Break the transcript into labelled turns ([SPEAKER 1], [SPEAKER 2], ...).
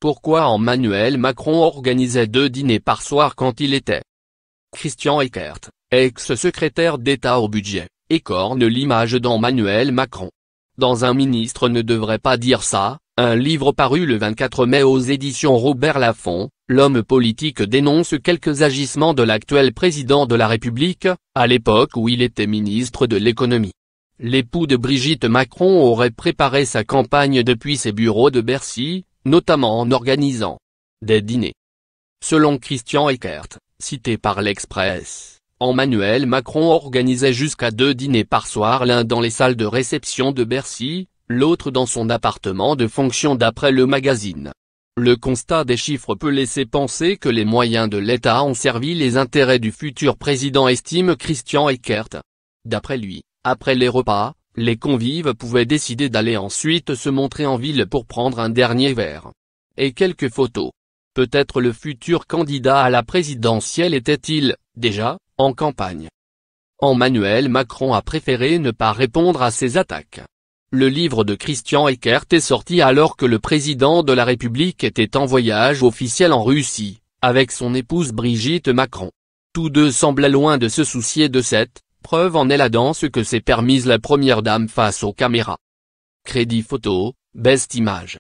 [SPEAKER 1] Pourquoi Emmanuel Macron organisait 2 dîners par soir quand il était Christian Eckert, ex-secrétaire d'État au budget, écorne l'image d'Emmanuel Macron. Dans Un ministre ne devrait pas dire ça, un livre paru le 24 mai aux éditions Robert Laffont, l'homme politique dénonce quelques agissements de l'actuel président de la République, à l'époque où il était ministre de l'économie. L'époux de Brigitte Macron aurait préparé sa campagne depuis ses bureaux de Bercy, notamment en organisant des dîners. Selon Christian Eckert, cité par l'Express, Emmanuel Macron organisait jusqu'à 2 dîners par soir, l'un dans les salles de réception de Bercy, l'autre dans son appartement de fonction d'après le magazine. Le constat des chiffres peut laisser penser que les moyens de l'État ont servi les intérêts du futur président, estime Christian Eckert. D'après lui, après les repas, les convives pouvaient décider d'aller ensuite se montrer en ville pour prendre un dernier verre. Et quelques photos. Peut-être le futur candidat à la présidentielle était-il, déjà, en campagne. Emmanuel Macron a préféré ne pas répondre à ces attaques. Le livre de Christian Eckert est sorti alors que le président de la République était en voyage officiel en Russie, avec son épouse Brigitte Macron. Tous deux semblaient loin de se soucier de cette preuve en est la danse que s'est permise la première dame face aux caméras. Crédit photo, Best Image.